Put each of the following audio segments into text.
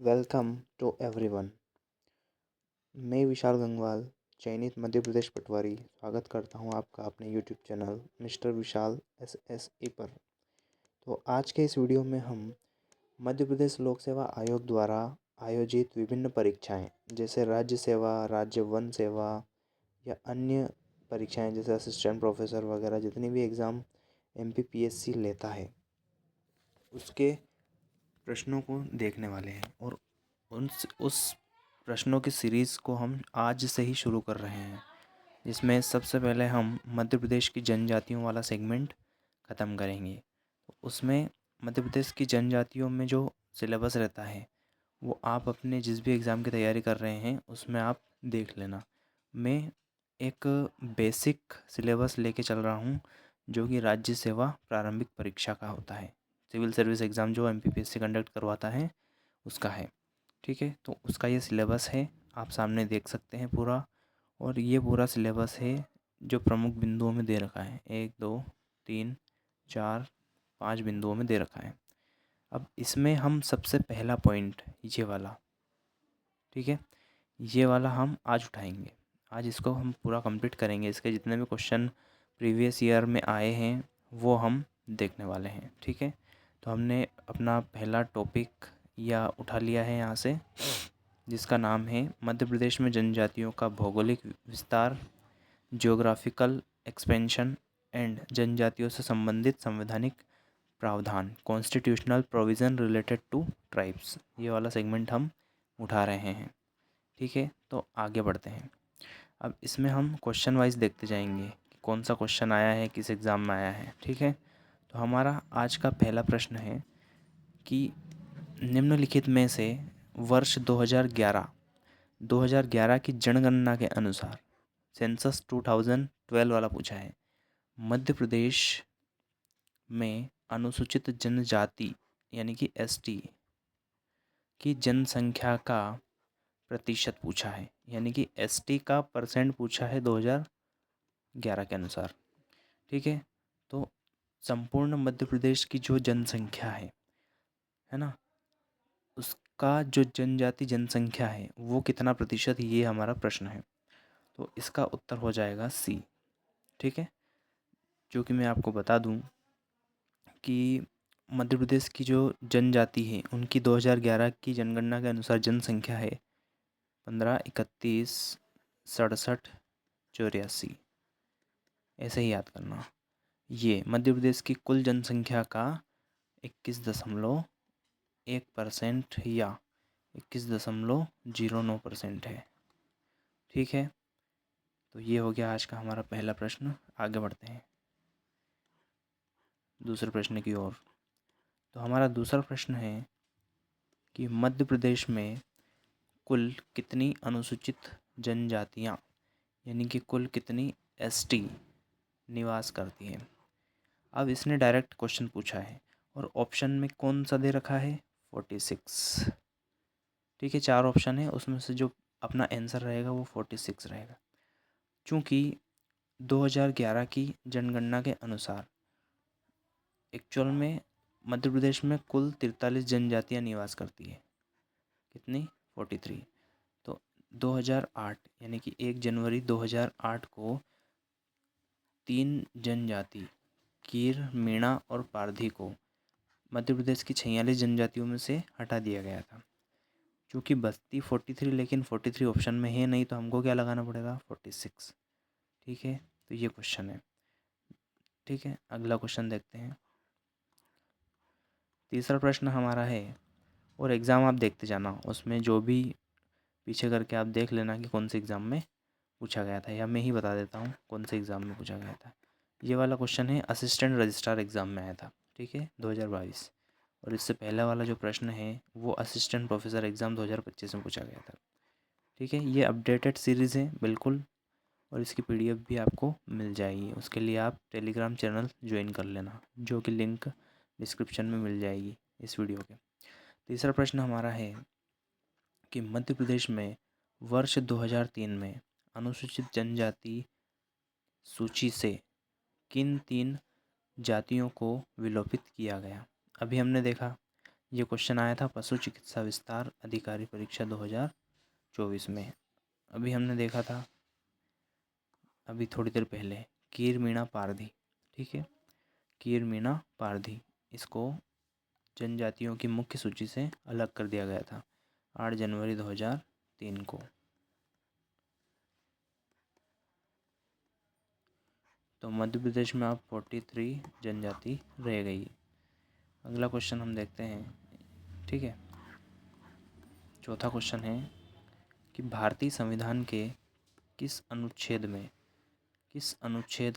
Welcome to everyone. मैं विशाल गंगवाल, चयनित मध्य प्रदेश पटवारी, स्वागत करता हूं आपका अपने यूट्यूब चैनल मिस्टर विशाल SSE पर। तो आज के इस वीडियो में हम मध्य प्रदेश लोक सेवा आयोग द्वारा आयोजित विभिन्न परीक्षाएं जैसे राज्य सेवा, राज्य वन सेवा या अन्य परीक्षाएं जैसे असिस्टेंट प्रोफेसर वगैरह जितनी भी एग्ज़ाम MPPSC लेता है उसके प्रश्नों को देखने वाले हैं। और उस प्रश्नों की सीरीज़ को हम आज से ही शुरू कर रहे हैं, जिसमें सबसे पहले हम मध्य प्रदेश की जनजातियों वाला सेगमेंट ख़त्म करेंगे। उसमें मध्य प्रदेश की जनजातियों में जो सिलेबस रहता है वो आप अपने जिस भी एग्ज़ाम की तैयारी कर रहे हैं उसमें आप देख लेना। मैं एक बेसिक सिलेबस लेके चल रहा हूँ जो कि राज्य सेवा प्रारंभिक परीक्षा का होता है। सिविल सर्विस एग्ज़ाम जो MPPSC कंडक्ट करवाता है उसका है। ठीक है, तो उसका ये सिलेबस है, आप सामने देख सकते हैं पूरा। और ये पूरा सिलेबस है जो प्रमुख बिंदुओं में दे रखा है, 1 2 3 4 5 बिंदुओं में दे रखा है। अब इसमें हम सबसे पहला पॉइंट ये वाला, ठीक है, ये वाला हम आज उठाएंगे। आज इसको हम पूरा कंप्लीट करेंगे। इसके जितने भी क्वेश्चन प्रीवियस ईयर में आए हैं वो हम देखने वाले हैं। ठीक है, तो हमने अपना पहला टॉपिक या उठा लिया है यहाँ से, जिसका नाम है मध्य प्रदेश में जनजातियों का भौगोलिक विस्तार, जियोग्राफिकल एक्सपेंशन एंड जनजातियों से संबंधित संवैधानिक प्रावधान, constitutional provision related to tribes. ये वाला सेगमेंट हम उठा रहे हैं। ठीक है, तो आगे बढ़ते हैं। अब इसमें हम क्वेश्चन वाइज देखते जाएंगे कि कौन सा क्वेश्चन आया है, किस एग्ज़ाम में आया है। ठीक है, तो हमारा आज का पहला प्रश्न है कि निम्नलिखित में से वर्ष 2011 की जनगणना के अनुसार, सेंसस 2012 वाला पूछा है, मध्य प्रदेश में अनुसूचित जनजाति यानी कि ST की जनसंख्या का प्रतिशत पूछा है, यानी कि ST का परसेंट पूछा है 2011 के अनुसार। ठीक है, तो संपूर्ण मध्य प्रदेश की जो जनसंख्या है ना, उसका जो जनजाति जनसंख्या है वो कितना प्रतिशत, ये हमारा प्रश्न है। तो इसका उत्तर हो जाएगा C। ठीक है, जो कि मैं आपको बता दूं कि मध्य प्रदेश की जो जनजाति है उनकी 2011 की जनगणना के अनुसार जनसंख्या है 15, 31, 67, 84। ऐसे ही याद करना। ये मध्य प्रदेश की कुल जनसंख्या का 21.1% या 21.09% है। ठीक है, तो ये हो गया आज का हमारा पहला प्रश्न। आगे बढ़ते हैं दूसरे प्रश्न की ओर। तो हमारा दूसरा प्रश्न है कि मध्य प्रदेश में कुल कितनी अनुसूचित जनजातियाँ यानी कि कुल कितनी ST निवास करती हैं। अब इसने डायरेक्ट क्वेश्चन पूछा है और ऑप्शन में कौन सा दे रखा है, 46। ठीक है, 4 ऑप्शन है, उसमें से जो अपना आंसर रहेगा वो 46 रहेगा। चूँकि 2011 की जनगणना के अनुसार एक्चुअल में मध्य प्रदेश में कुल 43 जनजातियाँ निवास करती है। कितनी, 43। तो 2008 यानी कि 1 जनवरी 2008 को 3 जनजाति कीर, मीणा और पारधी को मध्य प्रदेश की 46 जनजातियों में से हटा दिया गया था। चूँकि बस्ती 43, लेकिन 43 ऑप्शन में है नहीं, तो हमको क्या लगाना पड़ेगा, 46। ठीक है, तो ये क्वेश्चन है। ठीक है, अगला क्वेश्चन देखते हैं। तीसरा प्रश्न हमारा है, और एग्ज़ाम आप देखते जाना, उसमें जो भी पीछे करके आप देख लेना कि कौन से एग्ज़ाम में पूछा गया था, या मैं ही बता देता हूँ कौन से एग्ज़ाम में पूछा गया था। ये वाला क्वेश्चन है असिस्टेंट रजिस्ट्रार एग्ज़ाम में आया था। ठीक है, 2022। और इससे पहला वाला जो प्रश्न है वो असिस्टेंट प्रोफेसर एग्ज़ाम 2025 में पूछा गया था। ठीक है, ये अपडेटेड सीरीज़ है बिल्कुल, और इसकी PDF भी आपको मिल जाएगी। उसके लिए आप टेलीग्राम चैनल ज्वाइन कर लेना, जो कि लिंक डिस्क्रिप्शन में मिल जाएगी इस वीडियो के। तीसरा प्रश्न हमारा है कि मध्य प्रदेश में वर्ष 2003 में अनुसूचित जनजाति सूची से किन 3 जातियों को विलोपित किया गया। अभी हमने देखा ये क्वेश्चन आया था पशु चिकित्सा विस्तार अधिकारी परीक्षा 2024 में। अभी हमने देखा था अभी थोड़ी देर पहले कीर मीणा पारधी, ठीक है, कीर मीणा पारधी, इसको जनजातियों की मुख्य सूची से अलग कर दिया गया था 8 जनवरी 2003 को। तो मध्य प्रदेश में अब 43 जनजाति रह गई। अगला क्वेश्चन हम देखते हैं, ठीक है। चौथा क्वेश्चन है कि भारतीय संविधान के किस अनुच्छेद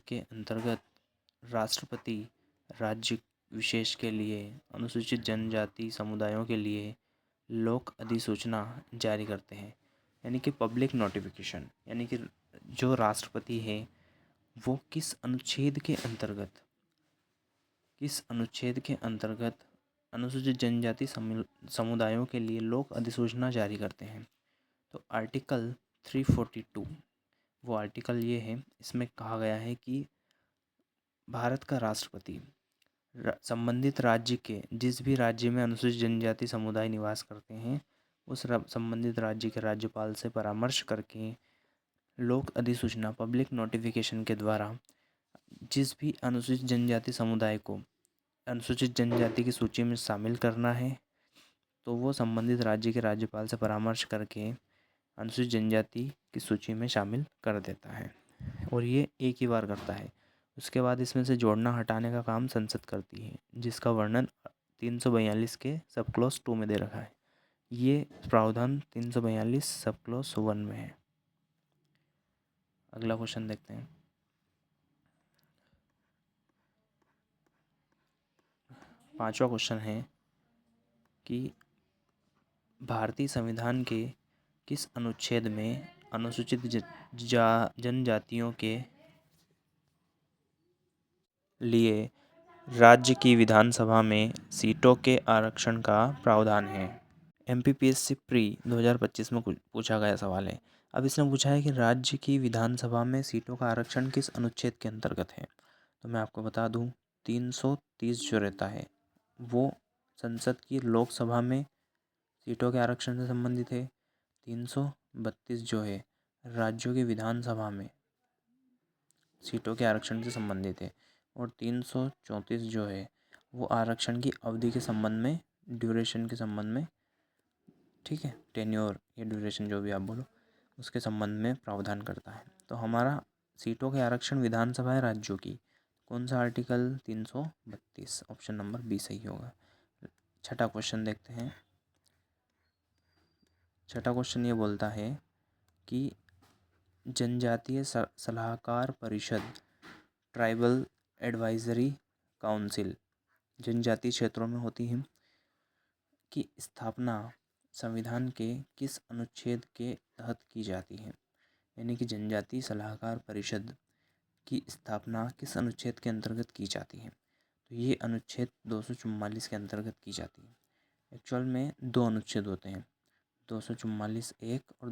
के अंतर्गत राष्ट्रपति राज्य विशेष के लिए अनुसूचित जनजाति समुदायों के लिए लोक अधिसूचना जारी करते हैं, यानी कि पब्लिक नोटिफिकेशन, यानी कि जो राष्ट्रपति है वो किस अनुच्छेद के अंतर्गत अनुसूचित जनजाति समुदायों के लिए लोक अधिसूचना जारी करते हैं। तो आर्टिकल 342, वो आर्टिकल ये है, इसमें कहा गया है कि भारत का राष्ट्रपति संबंधित राज्य के जिस भी राज्य में अनुसूचित जनजाति समुदाय निवास करते हैं उस संबंधित राज्य के राज्यपाल से परामर्श करके लोक अधिसूचना पब्लिक नोटिफिकेशन के द्वारा जिस भी अनुसूचित जनजाति समुदाय को अनुसूचित जनजाति की सूची में शामिल करना है तो वो संबंधित राज्य के राज्यपाल से परामर्श करके अनुसूचित जनजाति की सूची में शामिल कर देता है, और ये एक ही बार करता है। उसके बाद इसमें से जोड़ना हटाने का काम संसद करती है, जिसका वर्णन 342 के सब क्लॉज 2 में दे रखा है। ये प्रावधान 342 सब क्लॉज 1 में है। अगला क्वेश्चन देखते हैं। पांचवा क्वेश्चन है कि भारतीय संविधान के किस अनुच्छेद में अनुसूचित जनजातियों के लिए राज्य की विधानसभा में सीटों के आरक्षण का प्रावधान है। MPPSC प्री 2025 में पूछा गया सवाल है। अब इसने पूछा है कि राज्य की विधानसभा में सीटों का आरक्षण किस अनुच्छेद के अंतर्गत है। तो मैं आपको बता दूं 330 जो रहता है वो संसद की लोकसभा में सीटों के आरक्षण से संबंधित है। 332 जो है राज्यों की विधानसभा में सीटों के आरक्षण से संबंधित है, और 334 जो है वो आरक्षण की अवधि के संबंध में, ड्यूरेशन के संबंध में, ठीक है, टेन्योर या ड्यूरेशन जो भी आप बोलो, उसके संबंध में प्रावधान करता है। तो हमारा सीटों के आरक्षण विधानसभा है राज्यों की, कौन सा आर्टिकल 332, ऑप्शन नंबर बी सही होगा। छठा क्वेश्चन देखते हैं। छठा क्वेश्चन ये बोलता है कि जनजातीय सलाहकार परिषद ट्राइबल एडवाइजरी काउंसिल जनजातीय क्षेत्रों में होती है की स्थापना संविधान के किस अनुच्छेद के तहत की जाती है, यानी कि जनजातीय सलाहकार परिषद की स्थापना किस अनुच्छेद के अंतर्गत की जाती है। तो ये अनुच्छेद 244 के अंतर्गत की जाती है। एक्चुअल में दो अनुच्छेद होते हैं, 244(1) और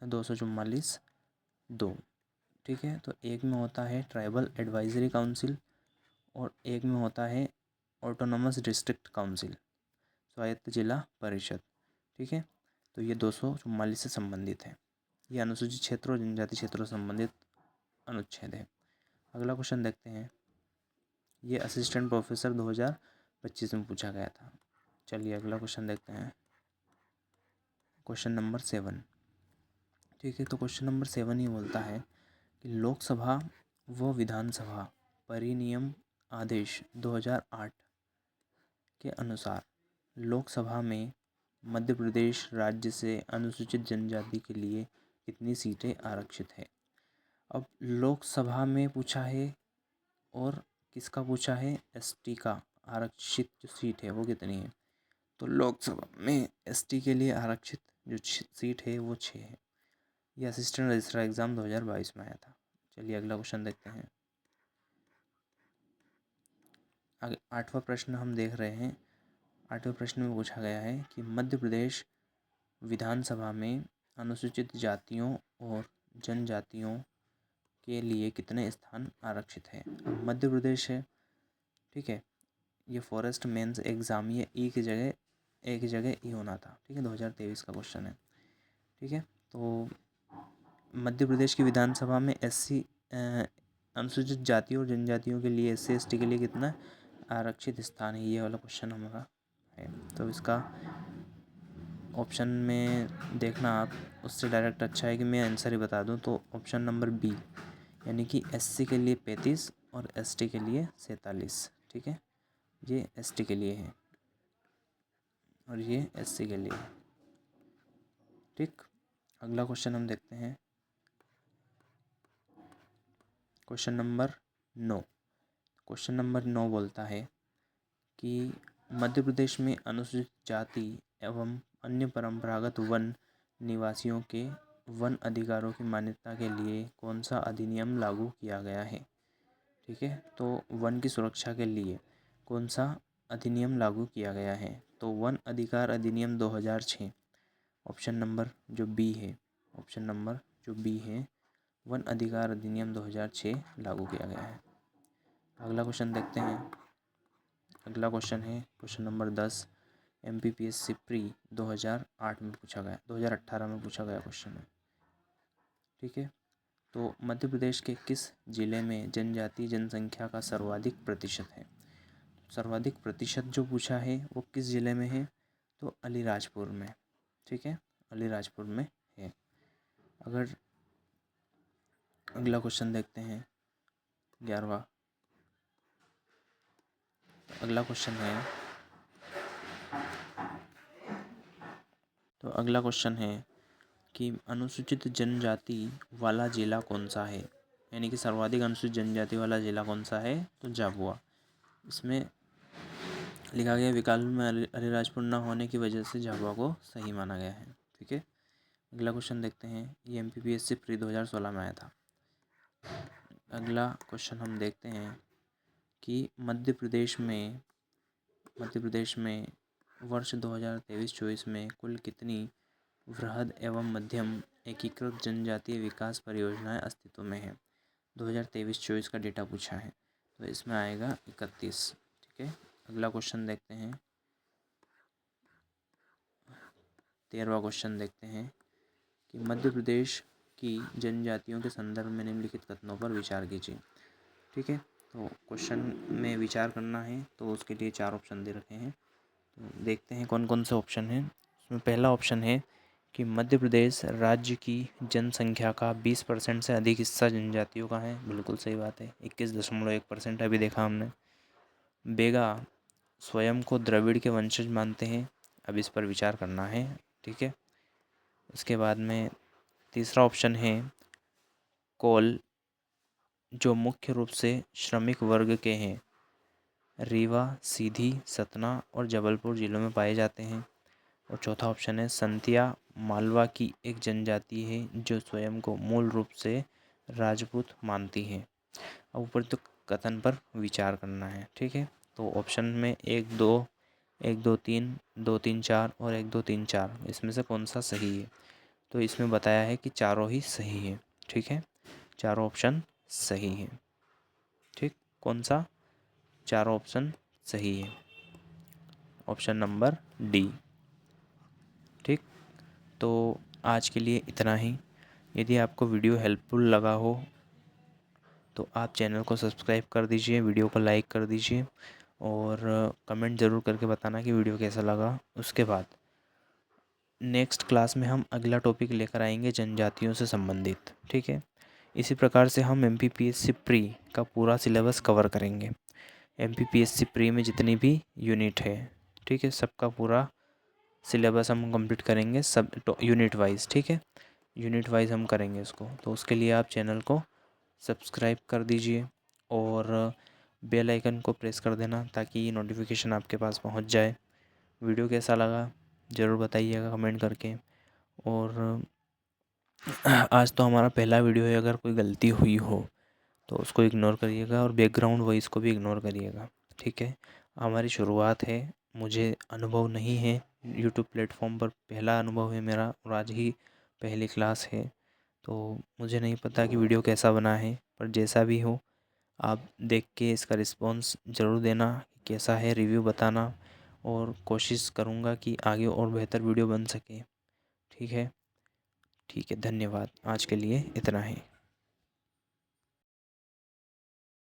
244(2), ठीक है। तो एक में होता है ट्राइबल एडवाइजरी काउंसिल और एक में होता है ऑटोनोमस डिस्ट्रिक्ट काउंसिल, स्वायत्त जिला परिषद, ठीक है। तो ये 244 से संबंधित है। ये अनुसूचित क्षेत्रों और जनजाति क्षेत्रों से संबंधित अनुच्छेद है। अगला क्वेश्चन देखते हैं। ये असिस्टेंट प्रोफेसर 2025 में पूछा गया था। चलिए अगला क्वेश्चन देखते हैं, क्वेश्चन नंबर 7, ठीक है। तो क्वेश्चन नंबर 7 ये बोलता है कि लोकसभा व विधानसभा परिनियम आदेश 2008 के अनुसार लोकसभा में मध्य प्रदेश राज्य से अनुसूचित जनजाति के लिए कितनी सीटें आरक्षित है। अब लोकसभा में पूछा है और किसका पूछा है, ST का आरक्षित जो सीट है वो कितनी है। तो लोकसभा में ST के लिए आरक्षित जो सीट है वो 6 है। ये असिस्टेंट रजिस्ट्रार एग्ज़ाम 2022 में आया था। चलिए अगला क्वेश्चन देखते हैं। आगे 8वां प्रश्न हम देख रहे हैं। 8वें प्रश्न में पूछा गया है कि मध्य प्रदेश विधानसभा में अनुसूचित जातियों और जनजातियों के लिए कितने स्थान आरक्षित हैं। मध्य प्रदेश है, ठीक है। ये फॉरेस्ट मेंस एग्ज़ाम, ये ई की जगह ए की जगह ई होना था। ठीक है, 2023 का क्वेश्चन है। ठीक है, तो मध्य प्रदेश की विधानसभा में एससी अनुसूचित जातियों और जनजातियों के लिए, एससी एसटी के लिए कितना आरक्षित स्थान है, ये वाला क्वेश्चन हमारा है। तो इसका ऑप्शन में देखना आप, उससे डायरेक्ट अच्छा है कि मैं आंसर ही बता दूं। तो ऑप्शन नंबर बी, यानी कि एससी के लिए 35 और एसटी के लिए 47। ठीक है, ये एसटी के लिए है और ये एससी के लिए है। ठीक, अगला क्वेश्चन हम देखते हैं, क्वेश्चन नंबर 9। क्वेश्चन नंबर 9 बोलता है कि मध्य प्रदेश में अनुसूचित जाति एवं अन्य परंपरागत वन निवासियों के वन अधिकारों की मान्यता के लिए कौन सा अधिनियम लागू किया गया है। ठीक है, तो वन की सुरक्षा के लिए कौन सा अधिनियम लागू किया गया है। तो वन अधिकार अधिनियम 2006, ऑप्शन नंबर जो बी है, ऑप्शन नंबर जो बी है, वन अधिकार अधिनियम 2006 लागू किया गया है। अगला क्वेश्चन देखते हैं। अगला क्वेश्चन है क्वेश्चन नंबर 10, MPPSC प्री 2008 में पूछा गया, 2018 में पूछा गया क्वेश्चन है। ठीक है, तो मध्य प्रदेश के किस जिले में जनजातीय जनसंख्या का सर्वाधिक प्रतिशत है। सर्वाधिक प्रतिशत जो पूछा है वो किस जिले में है, तो अलीराजपुर में। ठीक है, अलीराजपुर में है। अगर अगला क्वेश्चन देखते हैं 11वां। अगला क्वेश्चन है, तो अगला क्वेश्चन है कि अनुसूचित जनजाति वाला जिला कौन सा है, यानी कि सर्वाधिक अनुसूचित जनजाति वाला जिला कौन सा है, तो झाबुआ। इसमें लिखा गया विकल्प में अलीराजपुर न होने की वजह से झाबुआ को सही माना गया है। ठीक है, अगला क्वेश्चन देखते हैं, ये MPPSC प्री 2016 में आया था। अगला क्वेश्चन हम देखते हैं कि मध्य प्रदेश में वर्ष 2023-24 में कुल कितनी वृहद एवं मध्यम एकीकृत जनजातीय विकास परियोजनाएं अस्तित्व में है। 2023-24 का डेटा पूछा है, तो इसमें आएगा 31। ठीक है, अगला क्वेश्चन देखते हैं, 13वां क्वेश्चन देखते हैं कि मध्य प्रदेश की जनजातियों के संदर्भ में निम्नलिखित कथनों पर विचार कीजिए। ठीक है, तो क्वेश्चन में विचार करना है, तो उसके लिए 4 ऑप्शन दे रखे हैं। तो देखते हैं कौन कौन से ऑप्शन हैं। उसमें पहला ऑप्शन है कि मध्य प्रदेश राज्य की जनसंख्या का 20% से अधिक हिस्सा जनजातियों का है। बिल्कुल सही बात है, 21.1% अभी देखा हमने। बेगा स्वयं को द्रविड़ के वंशज मानते हैं, अब इस पर विचार करना है। ठीक है, उसके बाद में तीसरा ऑप्शन है कोल, जो मुख्य रूप से श्रमिक वर्ग के हैं, रीवा, सीधी, सतना और जबलपुर जिलों में पाए जाते हैं। और चौथा ऑप्शन है संतिया मालवा की एक जनजाति है जो स्वयं को मूल रूप से राजपूत मानती है। अब ऊपर तो कथन पर विचार करना है। ठीक है, तो ऑप्शन में 1 2 1 2 3 2 3 4 और 1 2 3 4 इसमें से कौन सा सही है। तो इसमें बताया है कि चारों ही सही है। ठीक है, चारों ऑप्शन सही है। ठीक, कौन सा, चारों ऑप्शन सही है, ऑप्शन नंबर डी। ठीक, तो आज के लिए इतना ही। यदि आपको वीडियो हेल्पफुल लगा हो तो आप चैनल को सब्सक्राइब कर दीजिए, वीडियो को लाइक कर दीजिए और कमेंट ज़रूर करके बताना कि वीडियो कैसा लगा। उसके बाद नेक्स्ट क्लास में हम अगला टॉपिक लेकर आएंगे जनजातियों से संबंधित। ठीक है, इसी प्रकार से हम MPPSC प्री का पूरा सिलेबस कवर करेंगे। MPPSC प्री में जितनी भी यूनिट है, ठीक है, सबका पूरा सिलेबस हम कंप्लीट करेंगे, सब यूनिट वाइज। ठीक है, यूनिट वाइज हम करेंगे इसको। तो उसके लिए आप चैनल को सब्सक्राइब कर दीजिए और बेल आइकन को प्रेस कर देना ताकि नोटिफिकेशन आपके पास पहुंच जाए। वीडियो कैसा लगा ज़रूर बताइएगा कमेंट करके। और आज तो हमारा पहला वीडियो है, अगर कोई गलती हुई हो तो उसको इग्नोर करिएगा और बैकग्राउंड वॉइस को भी इग्नोर करिएगा। ठीक है, हमारी शुरुआत है, मुझे अनुभव नहीं है यूट्यूब प्लेटफॉर्म पर, पहला अनुभव है मेरा और आज ही पहली क्लास है। तो मुझे नहीं पता कि वीडियो कैसा बना है, पर जैसा भी हो आप देख के इसका रिस्पॉन्स ज़रूर देना, कैसा है रिव्यू बताना। और कोशिश करूँगा कि आगे और बेहतर वीडियो बन सके। ठीक है, ठीक है, धन्यवाद। आज के लिए इतना ही।